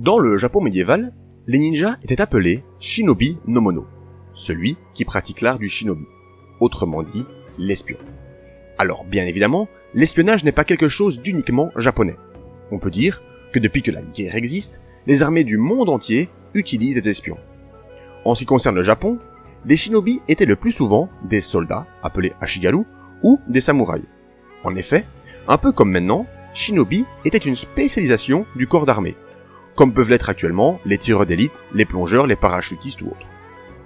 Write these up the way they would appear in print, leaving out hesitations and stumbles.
Dans le Japon médiéval, les ninjas étaient appelés Shinobi no Mono, celui qui pratique l'art du shinobi, autrement dit, l'espion. Alors bien évidemment, l'espionnage n'est pas quelque chose d'uniquement japonais. On peut dire que depuis que la guerre existe, les armées du monde entier utilisent des espions. En ce qui concerne le Japon, les shinobi étaient le plus souvent des soldats, appelés ashigaru, ou des samouraïs. En effet, un peu comme maintenant, shinobi était une spécialisation du corps d'armée, comme peuvent l'être actuellement les tireurs d'élite, les plongeurs, les parachutistes ou autres.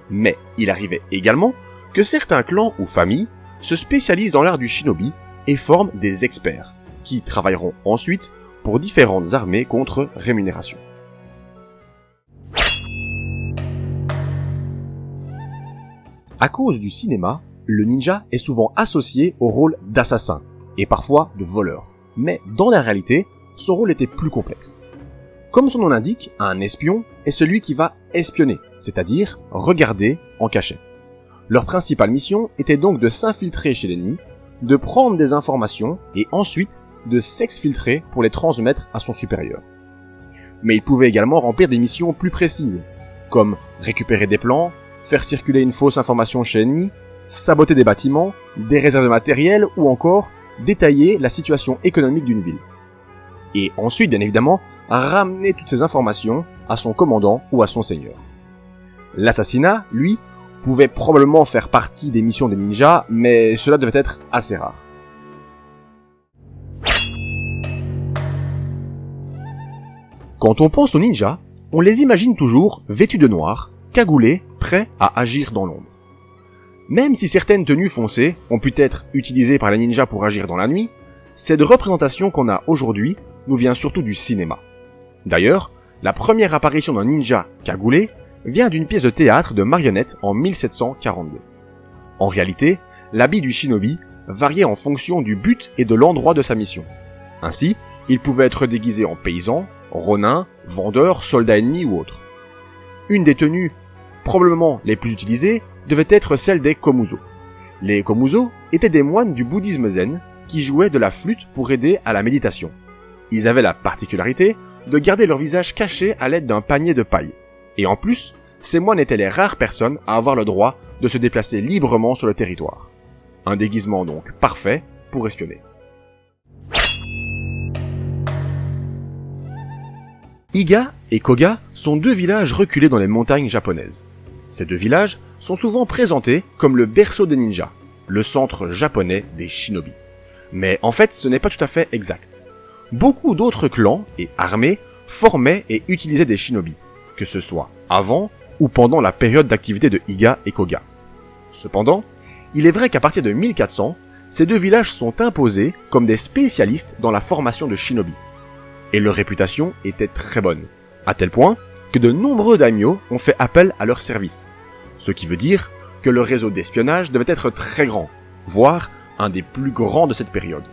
Mais il arrivait également que certains clans ou familles se spécialisent dans l'art du shinobi et forment des experts, qui travailleront ensuite pour différentes armées contre rémunération. À cause du cinéma, le ninja est souvent associé au rôle d'assassin, et parfois de voleur. Mais dans la réalité, son rôle était plus complexe. Comme son nom l'indique, un espion est celui qui va espionner, c'est-à-dire regarder en cachette. Leur principale mission était donc de s'infiltrer chez l'ennemi, de prendre des informations et ensuite de s'exfiltrer pour les transmettre à son supérieur. Mais il pouvait également remplir des missions plus précises, comme récupérer des plans, faire circuler une fausse information chez l'ennemi, saboter des bâtiments, des réserves de matériel ou encore détailler la situation économique d'une ville. Et ensuite, bien évidemment, ramener toutes ces informations à son commandant ou à son seigneur. L'assassinat, lui, pouvait probablement faire partie des missions des ninjas, mais cela devait être assez rare. Quand on pense aux ninjas, on les imagine toujours vêtus de noir, cagoulés, prêts à agir dans l'ombre. Même si certaines tenues foncées ont pu être utilisées par les ninjas pour agir dans la nuit, cette représentation qu'on a aujourd'hui nous vient surtout du cinéma. D'ailleurs, la première apparition d'un ninja cagoulé vient d'une pièce de théâtre de marionnettes en 1742. En réalité, l'habit du shinobi variait en fonction du but et de l'endroit de sa mission. Ainsi, il pouvait être déguisé en paysan, ronin, vendeur, soldat ennemi ou autre. Une des tenues probablement les plus utilisées devait être celle des komuso. Les komuso étaient des moines du bouddhisme zen qui jouaient de la flûte pour aider à la méditation. Ils avaient la particularité de garder leur visage caché à l'aide d'un panier de paille. Et en plus, ces moines étaient les rares personnes à avoir le droit de se déplacer librement sur le territoire. Un déguisement donc parfait pour espionner. Iga et Koga sont deux villages reculés dans les montagnes japonaises. Ces deux villages sont souvent présentés comme le berceau des ninjas, le centre japonais des shinobi. Mais en fait, ce n'est pas tout à fait exact. Beaucoup d'autres clans et armées formaient et utilisaient des shinobi, que ce soit avant ou pendant la période d'activité de Iga et Koga. Cependant, il est vrai qu'à partir de 1400, ces deux villages sont imposés comme des spécialistes dans la formation de shinobi. Et leur réputation était très bonne, à tel point que de nombreux daimyo ont fait appel à leur service. Ce qui veut dire que le réseau d'espionnage devait être très grand, voire un des plus grands de cette période.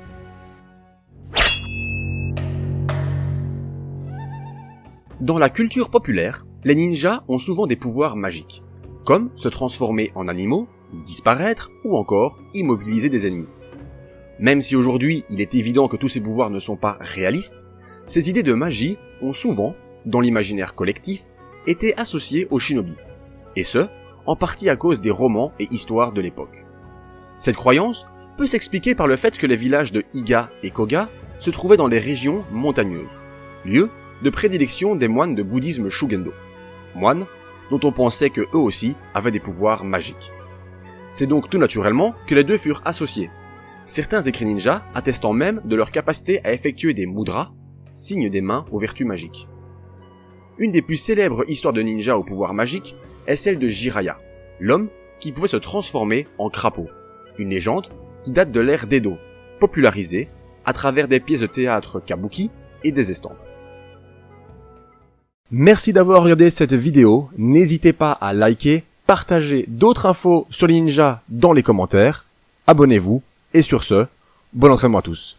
Dans la culture populaire, les ninjas ont souvent des pouvoirs magiques, comme se transformer en animaux, disparaître ou encore immobiliser des ennemis. Même si aujourd'hui il est évident que tous ces pouvoirs ne sont pas réalistes, ces idées de magie ont souvent, dans l'imaginaire collectif, été associées aux shinobi, et ce, en partie à cause des romans et histoires de l'époque. Cette croyance peut s'expliquer par le fait que les villages de Iga et Koga se trouvaient dans les régions montagneuses, lieu de prédilection des moines de bouddhisme Shugendo, moines dont on pensait que eux aussi avaient des pouvoirs magiques. C'est donc tout naturellement que les deux furent associés, certains écrits ninjas attestant même de leur capacité à effectuer des mudras, signes des mains aux vertus magiques. Une des plus célèbres histoires de ninjas au pouvoir magique est celle de Jiraiya, l'homme qui pouvait se transformer en crapaud, une légende qui date de l'ère d'Edo, popularisée à travers des pièces de théâtre kabuki et des estampes. Merci d'avoir regardé cette vidéo, n'hésitez pas à liker, partager d'autres infos sur les ninjas dans les commentaires, abonnez-vous, et sur ce, bon entraînement à tous.